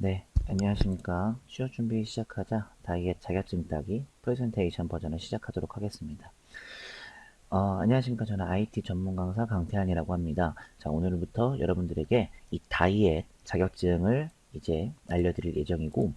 네, 안녕하십니까. 시험 준비 시작하자 다이어트 자격증 따기 프레젠테이션 버전을 시작하도록 하겠습니다. 안녕하십니까. 저는 IT 전문 강사 강태환이라고 합니다. 자, 오늘부터 여러분들에게 이 다이어트 자격증을 이제 알려드릴 예정이고,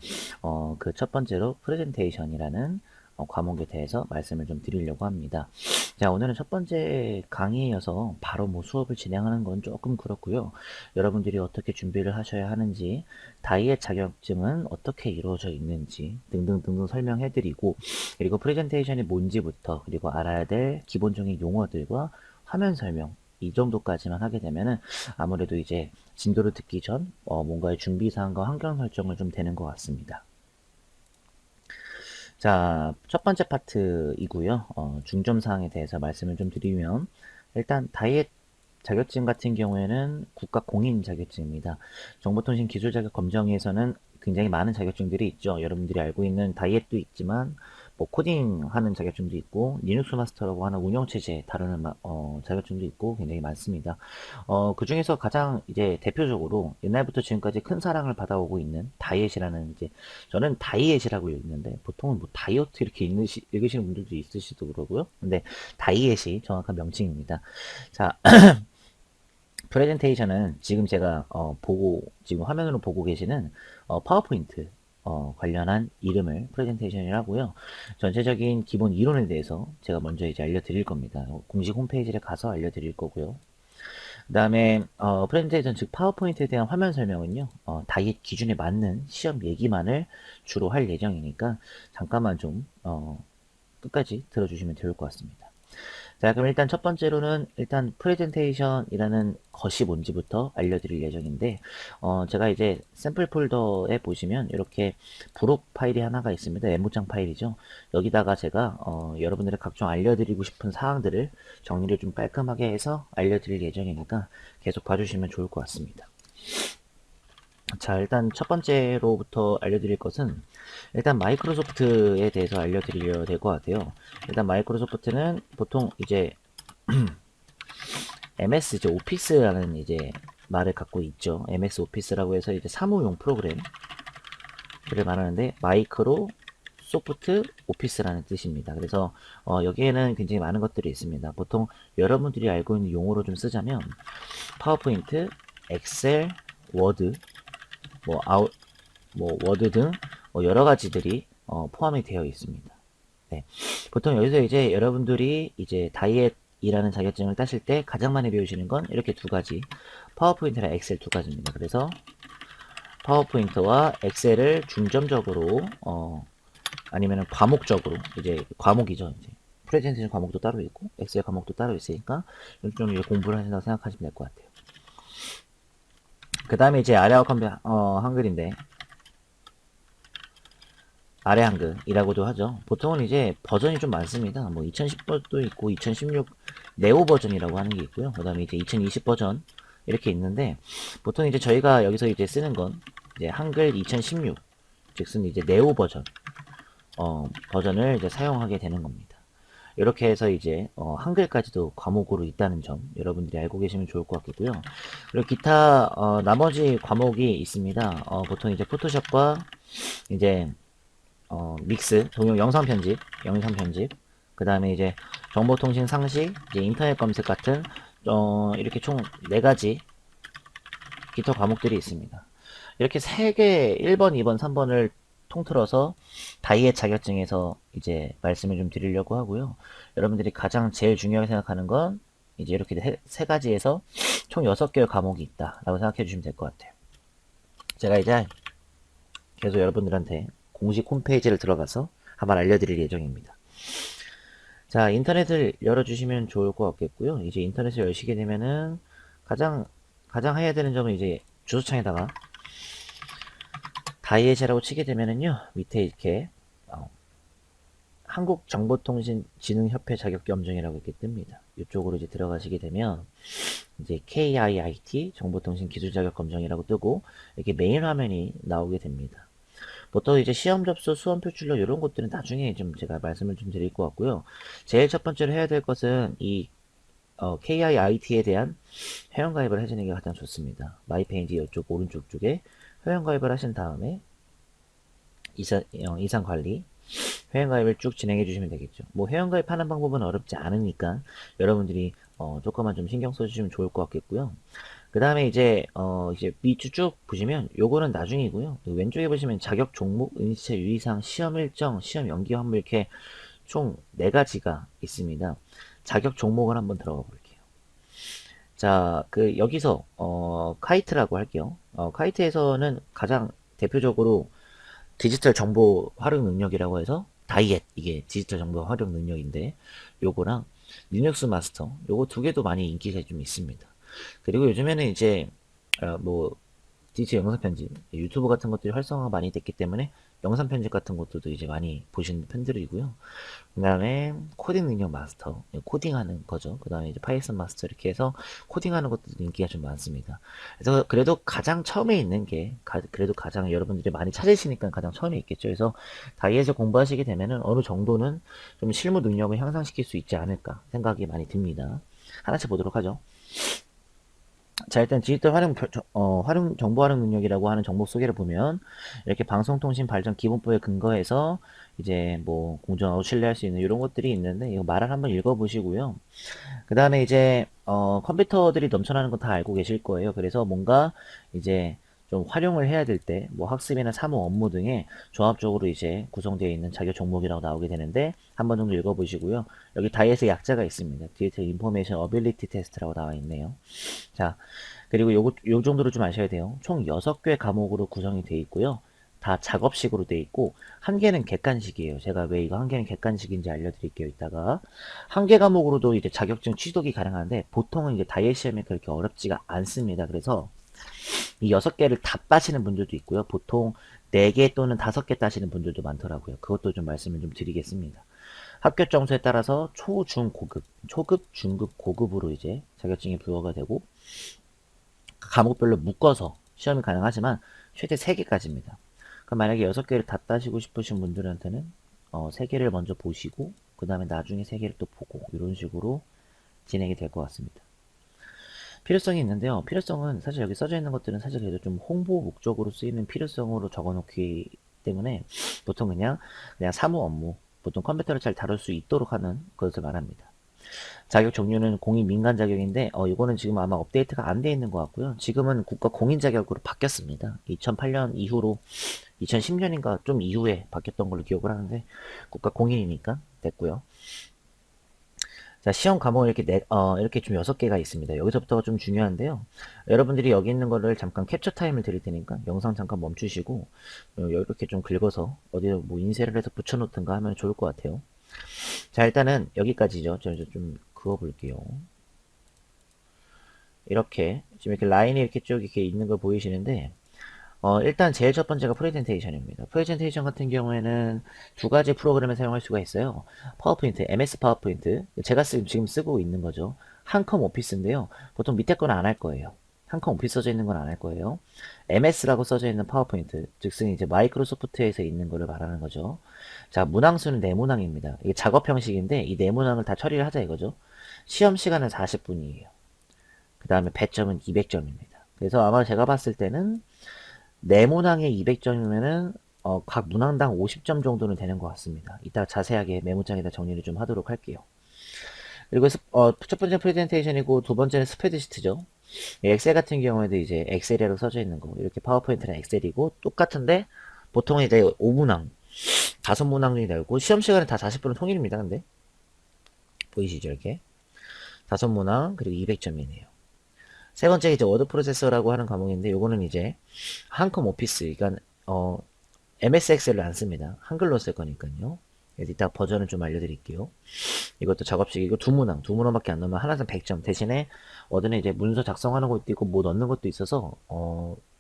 그 첫 번째로 프레젠테이션이라는 과목에 대해서 말씀을 좀 드리려고 합니다. 자, 오늘은 첫 번째 강의여서 바로 뭐 수업을 진행하는 건 조금 그렇고요. 여러분들이 어떻게 준비를 하셔야 하는지, 다이어트 자격증은 어떻게 이루어져 있는지 등등등등 설명해드리고, 그리고 프레젠테이션이 뭔지부터, 그리고 알아야 될 기본적인 용어들과 화면 설명, 이 정도까지만 하게 되면은 아무래도 이제 진도를 듣기 전 뭔가의 준비사항과 환경 설정을 좀 되는 것 같습니다. 자, 첫 번째 파트이고요. 중점 사항에 대해서 말씀을 좀 드리면, 일단 다이어트 자격증 같은 경우에는 국가 공인 자격증입니다. 정보통신 기술 자격 검정에서는 굉장히 많은 자격증들이 있죠. 여러분들이 알고 있는 다이어트도 있지만, 뭐 코딩하는 자격증도 있고, 리눅스 마스터라고 하는 운영체제 다루는 자격증도 있고 굉장히 많습니다. 그 중에서 가장 이제 대표적으로 옛날부터 지금까지 큰 사랑을 받아오고 있는 다이엇이라는 이제 저는 다이엇이라고 읽는데 보통은 뭐 다이어트 이렇게 읽으시는 분들도 있으시더라고요. 근데 다이엇이 정확한 명칭입니다. 자, 프레젠테이션은 지금 제가 지금 화면으로 보고 계시는 파워포인트 관련한 이름을 프레젠테이션이라고요. 전체적인 기본 이론에 대해서 제가 먼저 이제 알려드릴 겁니다. 공식 홈페이지를 가서 알려드릴 거고요. 그 다음에 프레젠테이션 즉 파워포인트에 대한 화면 설명은요. 다이어트 기준에 맞는 시험 얘기만을 주로 할 예정이니까 잠깐만 좀 끝까지 들어주시면 좋을 것 같습니다. 자, 그럼 일단 첫 번째로는 일단 프레젠테이션이라는 것이 뭔지부터 알려드릴 예정인데, 제가 이제 샘플 폴더에 보시면 이렇게 부록 파일이 하나가 있습니다. 메모장 파일이죠. 여기다가 제가 여러분들의 각종 알려드리고 싶은 사항들을 정리를 좀 깔끔하게 해서 알려드릴 예정이니까 계속 봐주시면 좋을 것 같습니다. 자, 일단 첫 번째로부터 알려드릴 것은 일단 마이크로소프트에 대해서 알려드리려 될 것 같아요. 일단 마이크로소프트는 보통 이제 MS 이제 오피스라는 이제 말을 갖고 있죠. MS 오피스라고 해서 이제 사무용 프로그램을 말하는데 마이크로 소프트 오피스라는 뜻입니다. 그래서 여기에는 굉장히 많은 것들이 있습니다. 보통 여러분들이 알고 있는 용어로 좀 쓰자면 파워포인트, 엑셀, 워드, 뭐 아웃, 뭐 워드 등 여러 가지들이 포함이 되어 있습니다. 네. 보통 여기서 이제 여러분들이 이제 다이엇이라는 자격증을 따실 때 가장 많이 배우시는 건 이렇게 두 가지, 파워포인트랑 엑셀 두 가지입니다. 그래서 파워포인트와 엑셀을 중점적으로 아니면 과목적으로 이제 과목이죠. 이제 프레젠테이션 과목도 따로 있고 엑셀 과목도 따로 있으니까 좀 공부를 하신다고 생각하시면 될 것 같아요. 그 다음에 이제 아래아 컴퓨터 한글인데 아래 한글이라고도 하죠. 보통은 이제 버전이 좀 많습니다. 뭐 2010버전도 있고 2016 네오 버전이라고 하는 게 있고요. 그 다음에 이제 2020 버전 이렇게 있는데 보통 이제 저희가 여기서 이제 쓰는 건 이제 한글 2016 즉슨 이제 네오 버전 버전을 이제 사용하게 되는 겁니다. 이렇게 해서 이제 한글까지도 과목으로 있다는 점 여러분들이 알고 계시면 좋을 것 같고요. 그리고 기타 나머지 과목이 있습니다. 보통 이제 포토샵과 이제 믹스, 동영 영상 편집, 그 다음에 이제 정보통신 상식, 이제 인터넷 검색 같은, 이렇게 총 4가지 기타 과목들이 있습니다. 이렇게 3개, 1번, 2번, 3번을 통틀어서 다이엣 자격증에서 이제 말씀을 좀 드리려고 하고요. 여러분들이 가장 제일 중요하게 생각하는 건 이제 이렇게 3가지에서 총 6개의 과목이 있다라고 생각해 주시면 될 것 같아요. 제가 이제 계속 여러분들한테 공식 홈페이지를 들어가서 한번 알려드릴 예정입니다. 자, 인터넷을 열어주시면 좋을 것 같겠고요. 이제 인터넷을 여시게 되면은 가장 해야 되는 점은 이제 주소창에다가 다이엣이라고 치게 되면은요, 밑에 이렇게 한국정보통신진흥협회 자격검정이라고 이렇게 뜹니다. 이쪽으로 이제 들어가시게 되면 이제 KIIT 정보통신 기술자격검정이라고 뜨고 이렇게 메인 화면이 나오게 됩니다. 보통 이제 시험 접수, 수험 표출로 이런 것들은 나중에 좀 제가 말씀을 좀 드릴 것 같고요. 제일 첫 번째로 해야 될 것은 이 KIIT에 대한 회원가입을 해주는 게 가장 좋습니다. 마이페이지 이쪽 오른쪽 쪽에 회원가입을 하신 다음에 이상관리 회원가입을 쭉 진행해 주시면 되겠죠. 뭐 회원가입하는 방법은 어렵지 않으니까 여러분들이 조금만 좀 신경 써주시면 좋을 것 같겠고요. 그 다음에 이제 밑줄 쭉 보시면 요거는 나중이고요. 왼쪽에 보시면 자격 종목, 응시차 유의사항, 시험 일정, 시험 연기 환물 이렇게 총 4가지가 있습니다. 자격 종목을 한번 들어가 볼게요. 자, 여기서 카이트라고 할게요. 카이트에서는 가장 대표적으로 디지털 정보 활용 능력이라고 해서 다이엣, 이게 디지털 정보 활용 능력인데 요거랑 리눅스 마스터 요거 2개도 많이 인기가 좀 있습니다. 그리고 요즘에는 이제 뭐 디지털 영상 편집, 유튜브 같은 것들이 활성화가 많이 됐기 때문에 영상 편집 같은 것들도 이제 많이 보시는 편들이고요. 그 다음에 코딩 능력 마스터, 코딩하는 거죠. 그 다음에 이제 파이썬 마스터 이렇게 해서 코딩하는 것도 인기가 좀 많습니다. 그래서 그래도 가장 처음에 있는 게 그래도 가장 여러분들이 많이 찾으시니까 가장 처음에 있겠죠. 그래서 다이에서 공부하시게 되면은 어느 정도는 좀 실무 능력을 향상시킬 수 있지 않을까 생각이 많이 듭니다. 하나씩 보도록 하죠. 자, 일단 디지털 정보 활용 능력이라고 하는 정보 소개를 보면 이렇게 방송통신 발전 기본법에 근거해서 이제 뭐 공정하고 신뢰할 수 있는 이런 것들이 있는데 이거 말을 한번 읽어보시고요. 그 다음에 이제 컴퓨터들이 넘쳐나는 거 다 알고 계실 거예요. 그래서 뭔가 이제 좀 활용을 해야 될 때 뭐 학습이나 사무 업무 등에 종합적으로 이제 구성되어 있는 자격 종목이라고 나오게 되는데 한번 정도 읽어보시고요. 여기 다이에서 약자가 있습니다. 디지털 인포메이션 어빌리티 테스트라고 나와 있네요. 자, 그리고 요 정도로 좀 아셔야 돼요. 총 6개 과목으로 구성이 되어 있고요. 다 작업식으로 되어 있고, 한 개는 객관식이에요. 제가 왜 이거 한 개는 객관식인지 알려드릴게요, 이따가. 한 개 과목으로도 이제 자격증 취득이 가능한데, 보통은 이제 다이엘 시험이 그렇게 어렵지가 않습니다. 그래서 이 6개를 다 빠시는 분들도 있고요. 보통 4개 또는 5개 따시는 분들도 많더라고요. 그것도 좀 말씀을 좀 드리겠습니다. 합격 점수에 따라서 초, 중, 고급, 초급, 중급, 고급으로 이제 자격증이 부여가 되고, 과목별로 묶어서 시험이 가능하지만 최대 3개까지입니다. 그럼 만약에 6개를 다 따시고 싶으신 분들한테는 3개를 먼저 보시고 그 다음에 나중에 3개를 또 보고 이런 식으로 진행이 될 것 같습니다. 필요성이 있는데요. 필요성은 사실 여기 써져 있는 것들은 사실 그래도 좀 홍보 목적으로 쓰이는 필요성으로 적어놓기 때문에 보통 그냥 사무 업무, 보통 컴퓨터를 잘 다룰 수 있도록 하는 것을 말합니다. 자격 종류는 공인 민간 자격인데 이거는 지금 아마 업데이트가 안 돼 있는 것 같고요. 지금은 국가 공인 자격으로 바뀌었습니다. 2008년 이후로 2010년인가 좀 이후에 바뀌었던 걸로 기억을 하는데 국가 공인이니까 됐고요. 자, 시험 과목은 이렇게 좀 6개가 있습니다. 여기서부터가 좀 중요한데요. 여러분들이 여기 있는 거를 잠깐 capture 타임을 드릴 테니까 영상 잠깐 멈추시고 이렇게 좀 긁어서 어디에 뭐 인쇄를 해서 붙여놓든가 하면 좋을 것 같아요. 자, 일단은 여기까지죠. 저 좀 그어볼게요. 이렇게 지금 이렇게 라인이 이렇게 쭉 이렇게 있는 걸 보이시는데 일단 제일 첫 번째가 프레젠테이션입니다. 프레젠테이션 같은 경우에는 2가지 프로그램을 사용할 수가 있어요. 파워포인트, MS 파워포인트. 제가 지금 쓰고 있는 거죠. 한컴 오피스인데요. 보통 밑에 거는 안 할 거예요. 한컴 오피스 써져 있는 건 안 할 거예요. MS라고 써져 있는 파워포인트, 즉슨 이제 마이크로소프트에서 있는 거를 말하는 거죠. 자, 문항수는 4문항입니다. 이게 작업 형식인데 이 4문항을 다 처리를 하자 이거죠. 시험 시간은 40분이에요. 그 다음에 배점은 200점입니다. 그래서 아마 제가 봤을 때는 4문항에 200점이면은 각 문항당 50점 정도는 되는 것 같습니다. 이따 자세하게 메모장에다 정리를 좀 하도록 할게요. 그리고 첫 번째 프레젠테이션이고 두 번째는 스프레드시트죠. 엑셀 같은 경우에도 이제 엑셀이라고 써져 있는 거 이렇게 파워포인트는 엑셀이고 똑같은데 보통 이제 5문항 5문항 중에 나오고 시험 시간은 다 40분은 통일입니다. 근데 보이시죠 이렇게 5문항 그리고 200점이네요. 세 번째 이제 워드 프로세서라고 하는 과목인데 요거는 이제 한컴 오피스 그러니까 MS 엑셀을 안 씁니다. 한글로 쓸 거니까요. 그래서 이따 버전을 좀 알려드릴게요. 이것도 작업식이고 두 문항밖에 안 넣으면 하나당 100점 대신에 워드는 이제 문서 작성하는 것도 있고 뭐 넣는 것도 있어서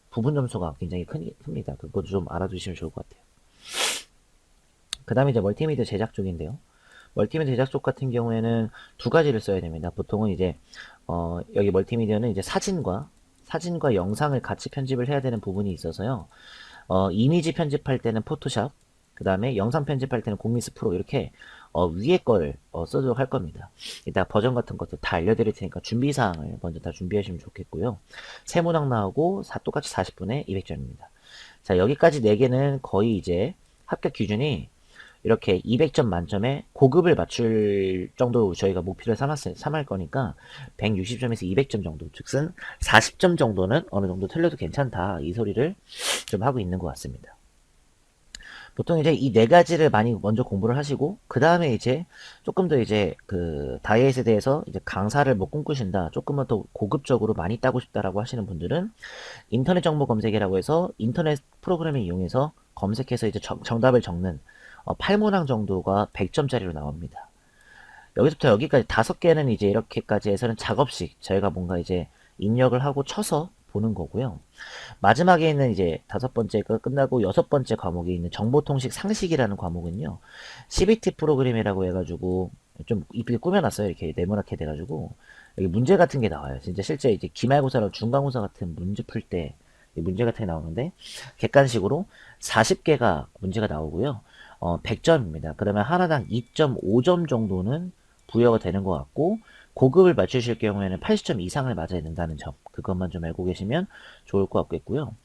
부분 점수가 굉장히 큽니다. 그것도 좀 알아두시면 좋을 것 같아요. 그 다음에 이제 멀티미디어 제작 쪽인데요. 멀티미디어 제작 쪽 같은 경우에는 2가지를 써야 됩니다. 보통은 이제 여기 멀티미디어는 이제 사진과 영상을 같이 편집을 해야 되는 부분이 있어서요. 이미지 편집할 때는 포토샵, 그 다음에 영상 편집할 때는 공미스 프로 이렇게 위에 걸 써도록 할 겁니다. 이따 버전 같은 것도 다 알려드릴 테니까 준비사항을 먼저 다 준비하시면 좋겠고요. 세 문항 나오고 똑같이 40분에 200점입니다. 자, 여기까지 4개는 거의 이제 합격 기준이 이렇게 200점 만점에 고급을 맞출 정도 저희가 목표를 삼을 거니까 160점에서 200점 정도, 즉슨 40점 정도는 어느 정도 틀려도 괜찮다, 이 소리를 좀 하고 있는 것 같습니다. 보통 이제 이 4가지를 많이 먼저 공부를 하시고, 그 다음에 이제 조금 더 이제 그 다이엇에 대해서 이제 강사를 뭐 꿈꾸신다, 조금은 더 고급적으로 많이 따고 싶다라고 하시는 분들은 인터넷 정보 검색이라고 해서 인터넷 프로그램을 이용해서 검색해서 이제 정답을 적는 8문항 정도가 100점짜리로 나옵니다. 여기서부터 여기까지 5개는 이제 이렇게까지 해서는 작업식 저희가 뭔가 이제 입력을 하고 쳐서 보는 거고요. 마지막에 있는 이제 5번째가 끝나고 6번째 과목에 있는 정보통식 상식이라는 과목은요, CBT 프로그램이라고 해가지고 좀 이쁘게 꾸며놨어요. 이렇게 네모나게 돼가지고 여기 문제 같은 게 나와요. 진짜 실제 이제 기말고사나 중간고사 같은 문제 풀 때 문제 같은 게 나오는데, 객관식으로 40개가 문제가 나오고요. 100점입니다. 그러면 하나당 2.5점 정도는 부여가 되는 것 같고, 고급을 맞추실 경우에는 80점 이상을 맞아야 된다는 점, 그것만 좀 알고 계시면 좋을 것 같겠고요.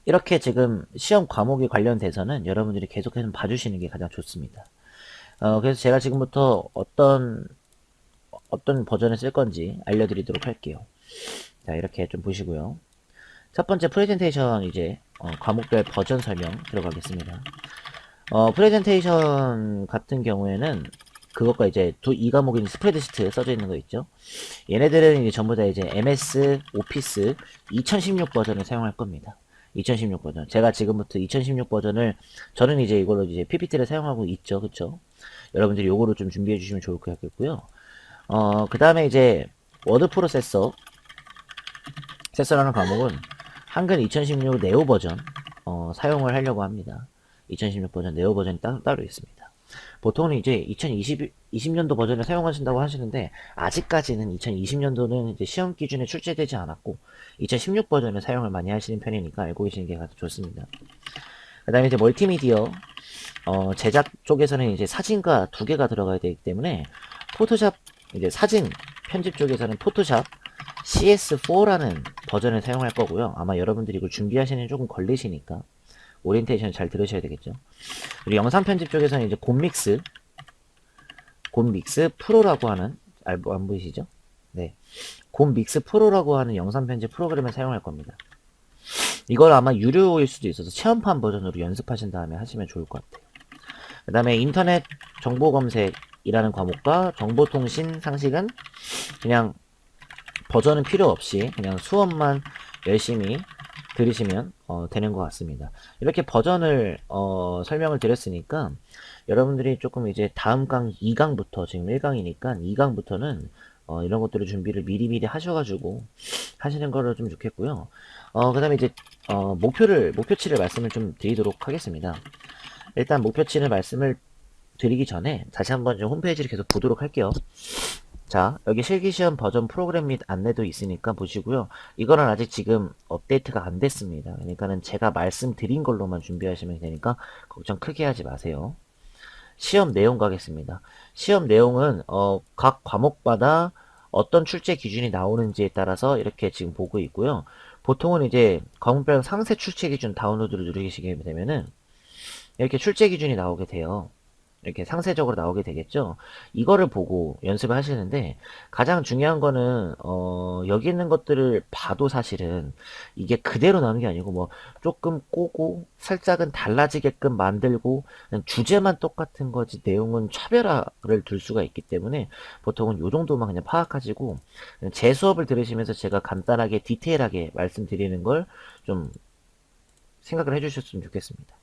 이렇게 지금 시험 과목에 관련돼서는 여러분들이 계속해서 봐주시는 게 가장 좋습니다. 그래서 제가 지금부터 어떤 버전을 쓸 건지 알려드리도록 할게요. 자, 이렇게 좀 보시고요. 첫 번째 프레젠테이션 이제 과목별 버전 설명 들어가겠습니다. 프레젠테이션 같은 경우에는 그것과 이제 이 과목인 스프레드시트 써져 있는 거 있죠. 얘네들은 이제 전부 다 이제 MS 오피스 2016 버전을 사용할 겁니다. 2016 버전. 제가 지금부터 2016 버전을, 저는 이제 이걸로 이제 PPT를 사용하고 있죠. 그쵸? 여러분들이 요거를 좀 준비해 주시면 좋을 것 같겠고요. 그 다음에 이제 워드 프로세서라는 과목은 한글 2016 네오 버전 사용을 하려고 합니다. 2016 버전 네오 버전이 따로 있습니다. 보통은 이제 2020년도 버전을 사용하신다고 하시는데, 아직까지는 2020년도는 이제 시험 기준에 출제되지 않았고 2016 버전을 사용을 많이 하시는 편이니까 알고 계시는 게 가장 좋습니다. 그 다음에 이제 멀티미디어 제작 쪽에서는 이제 사진과 2개가 들어가야 되기 때문에 포토샵, 이제 사진 편집 쪽에서는 포토샵 CS4라는 버전을 사용할 거고요. 아마 여러분들이 이걸 준비하시는 조금 걸리시니까 오리엔테이션 잘 들으셔야 되겠죠. 그리고 영상 편집 쪽에서는 이제 곰믹스 프로라고 하는, 안 보이시죠? 네, 곰믹스 프로라고 하는 영상 편집 프로그램을 사용할 겁니다. 이걸 아마 유료일 수도 있어서 체험판 버전으로 연습하신 다음에 하시면 좋을 것 같아요. 그 다음에 인터넷 정보 검색이라는 과목과 정보통신 상식은 그냥 버전은 필요 없이 그냥 수업만 열심히 들으시면 되는 것 같습니다. 이렇게 버전을 설명을 드렸으니까 여러분들이 조금 이제 다음 강 2강부터, 지금 1강이니까 2강부터는 이런 것들을 준비를 미리미리 하셔가지고 하시는 거를 좀 좋겠고요. 그 다음에 이제 목표치를 말씀을 좀 드리도록 하겠습니다. 일단 목표치를 말씀을 드리기 전에 다시 한번 좀 홈페이지를 계속 보도록 할게요. 자, 여기 실기시험 버전 프로그램 및 안내도 있으니까 보시고요. 이거는 아직 지금 업데이트가 안 됐습니다. 그러니까는 제가 말씀드린 걸로만 준비하시면 되니까 걱정 크게 하지 마세요. 시험 내용 가겠습니다. 시험 내용은 각 과목마다 어떤 출제 기준이 나오는지에 따라서 이렇게 지금 보고 있고요. 보통은 이제 과목별 상세 출제 기준 다운로드를 누르시게 되면은 이렇게 출제 기준이 나오게 돼요. 이렇게 상세적으로 나오게 되겠죠. 이거를 보고 연습을 하시는데, 가장 중요한 거는 여기 있는 것들을 봐도 사실은 이게 그대로 나오는 게 아니고 뭐 조금 꼬고 살짝은 달라지게끔 만들고, 그냥 주제만 똑같은 거지 내용은 차별화를 둘 수가 있기 때문에 보통은 요 정도만 그냥 파악하시고, 그냥 제 수업을 들으시면서 제가 간단하게 디테일하게 말씀드리는 걸 좀 생각을 해주셨으면 좋겠습니다.